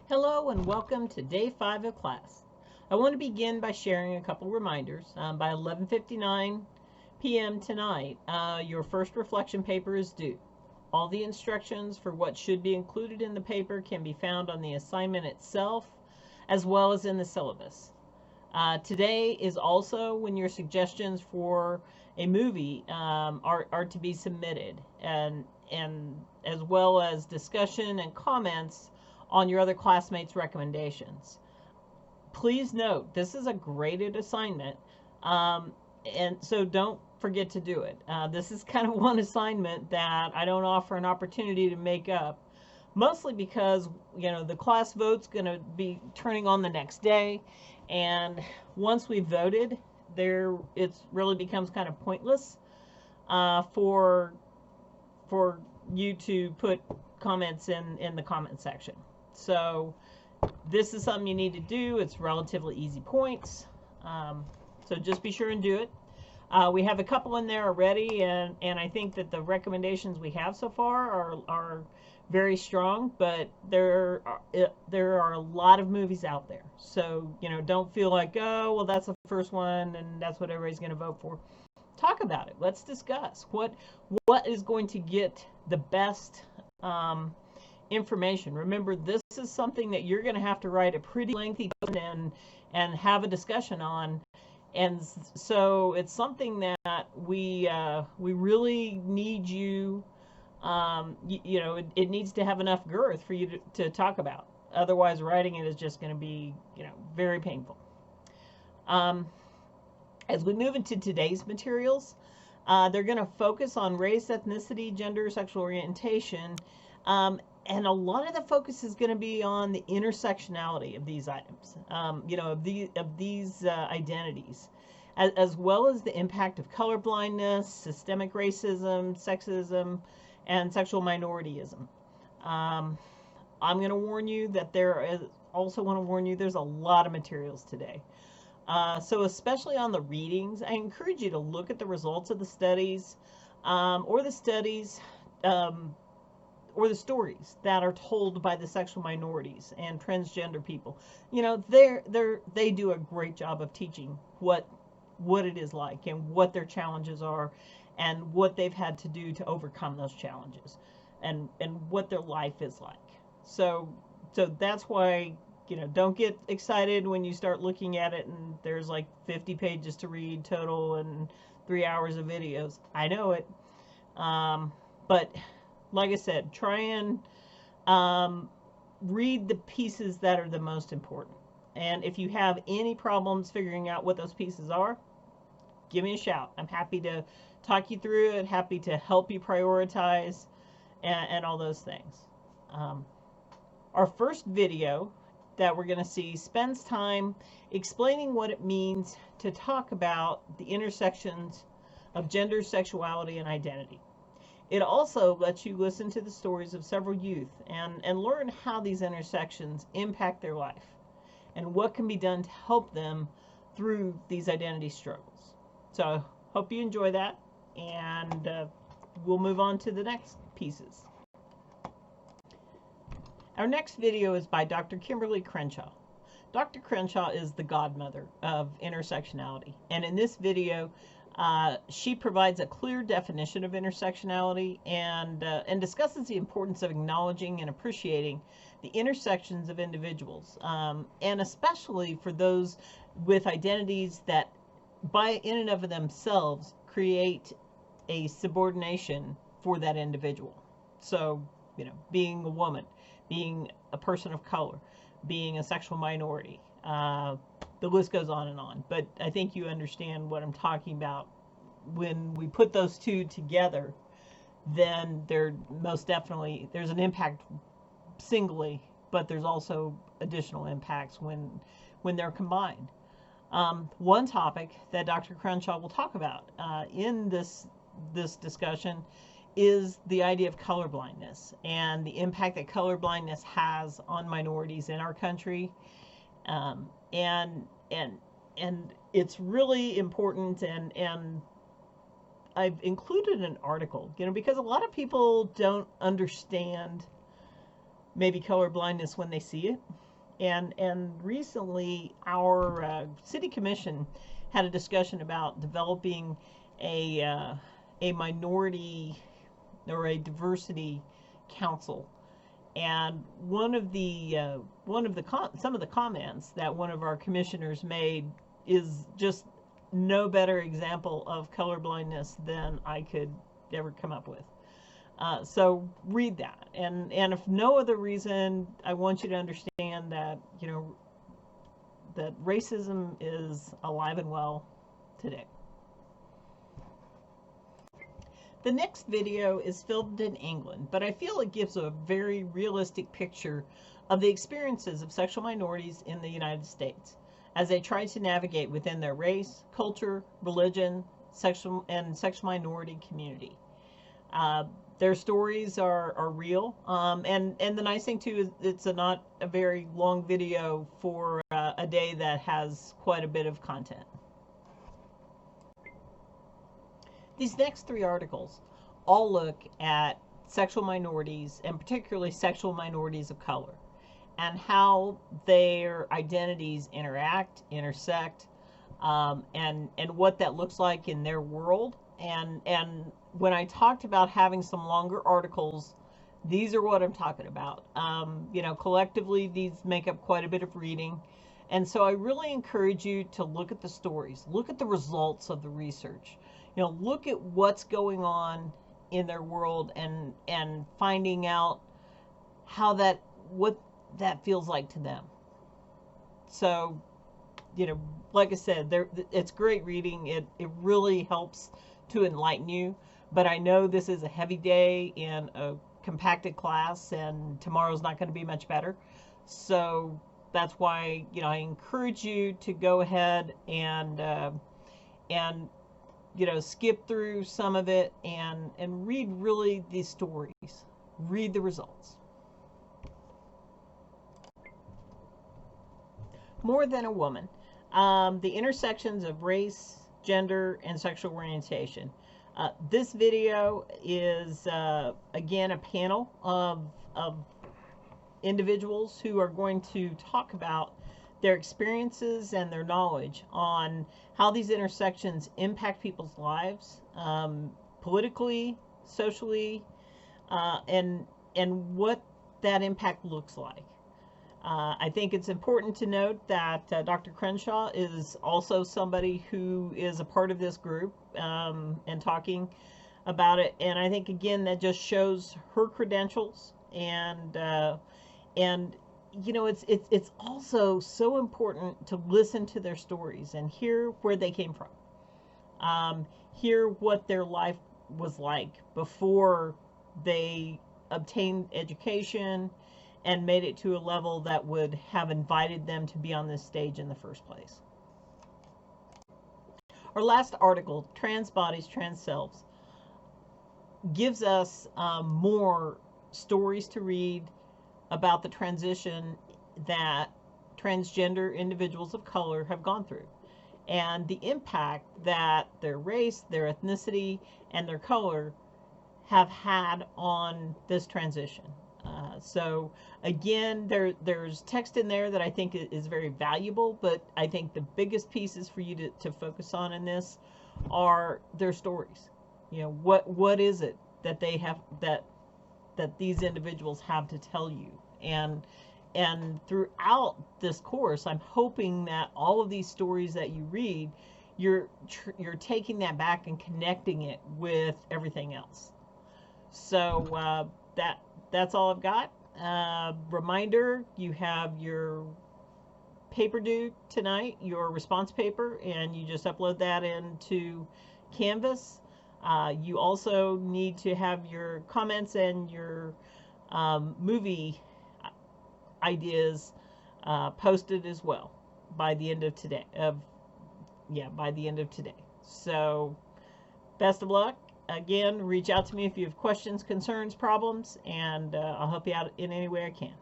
Hello and welcome to day 5 of class. I want to begin by sharing a couple reminders. By 11:59 p.m. tonight, your first reflection paper is due. All the instructions for what should be included in the paper can be found on the assignment itself, as well as in the syllabus. Today is also when your suggestions for a movie are to be submitted, and as well as discussion and comments on your other classmates' recommendations. Please note, this is a graded assignment, and so don't forget to do it. This is kind of one assignment that I don't offer an opportunity to make up, mostly because the class vote's going to be turning on the next day, and once we've voted, it really becomes kind of pointless for you to put comments in the comment section. So this is something you need to do. It's relatively easy points, so just be sure and do it. We have a couple in there already, and I think that the recommendations we have so far are very strong, but there are a lot of movies out there. So, don't feel like, oh, well, that's the first one and that's what everybody's going to vote for. Talk about it. Let's discuss what is going to get the best information. Remember, this is something that you're going to have to write a pretty lengthy and have a discussion on. And so it's something that we really need you. It needs to have enough girth for you to talk about. Otherwise, writing it is just going to be, very painful. As we move into today's materials, they're going to focus on race, ethnicity, gender, sexual orientation, and a lot of the focus is going to be on the intersectionality of these items, of these identities, as well as the impact of colorblindness, systemic racism, sexism, and sexual minorityism. I'm going to warn you that there's a lot of materials today. So especially on the readings, I encourage you to look at the results of the studies, or the stories that are told by the sexual minorities and transgender people. They do a great job of teaching what it is like and what their challenges are and what they've had to do to overcome those challenges and what their life is like. So that's why, don't get excited when you start looking at it and there's like 50 pages to read total and 3 hours of videos. I know it. But like I said, try and read the pieces that are the most important. And if you have any problems figuring out what those pieces are, give me a shout. I'm happy to talk you through it, happy to help you prioritize, and all those things. Our first video that we're going to see spends time explaining what it means to talk about the intersections of gender, sexuality, and identity. It also lets you listen to the stories of several youth and learn how these intersections impact their life and what can be done to help them through these identity struggles. So I hope you enjoy that, and we'll move on to the next pieces. Our next video is by Dr. Kimberly Crenshaw. Dr. Crenshaw is the godmother of intersectionality, and in this video, she provides a clear definition of intersectionality and discusses the importance of acknowledging and appreciating the intersections of individuals, and especially for those with identities that in and of themselves create a subordination for that individual. So, being a woman, being a person of color, being a sexual minority, the list goes on and on. But I think you understand what I'm talking about. When we put those two together, then there's an impact singly, but there's also additional impacts when they're combined. One topic that Dr. Crenshaw will talk about in this discussion is the idea of colorblindness and the impact that colorblindness has on minorities in our country, and it's really important, and I've included an article, because a lot of people don't understand maybe color blindness when they see it. And recently, our city commission had a discussion about developing a minority or a diversity council. And some of the comments that one of our commissioners made is just no better example of colorblindness than I could ever come up with. So read that, and if no other reason, I want you to understand that that racism is alive and well today. The next video is filmed in England, but I feel it gives a very realistic picture of the experiences of sexual minorities in the United States as they try to navigate within their race, culture, religion, sexual minority community. Their stories are real, and the nice thing too is it's not a very long video for a day that has quite a bit of content. These next three articles all look at sexual minorities, and particularly sexual minorities of color, and how their identities intersect, and what that looks like in their world. And when I talked about having some longer articles, these are what I'm talking about. Collectively, these make up quite a bit of reading. And so I really encourage you to look at the stories, look at the results of the research, look at what's going on in their world, and finding out what that feels like to them. So, like I said, it's great reading. It really helps to enlighten you. But I know this is a heavy day in a compacted class, and tomorrow's not going to be much better. So that's why I encourage you to go ahead and skip through some of it and read really these stories, read the results. More Than a Woman: the intersections of race, gender, and sexual orientation. This video is again a panel of individuals who are going to talk about their experiences and their knowledge on how these intersections impact people's lives, politically, socially, and what that impact looks like. I think it's important to note that Dr. Crenshaw is also somebody who is a part of this group, and talking about it. And I think, again, that just shows her credentials. And it's also so important to listen to their stories and hear where they came from, hear what their life was like before they obtained education and made it to a level that would have invited them to be on this stage in the first place. Our last article, Trans Bodies, Trans Selves, gives us more stories to read about the transition that transgender individuals of color have gone through, and the impact that their race, their ethnicity, and their color have had on this transition. So again, there's text in there that I think is very valuable, but I think the biggest pieces for you to focus on in this are their stories. What is it that they have, that these individuals have to tell you? And throughout this course, I'm hoping that all of these stories that you read, you're taking that back and connecting it with everything else. So that's all I've got. Reminder, you have your paper due tonight, your response paper, and you just upload that into Canvas. You also need to have your comments and your movie ideas posted as well by the end of today. By the end of today. So, best of luck. Again, reach out to me if you have questions, concerns, problems, and I'll help you out in any way I can.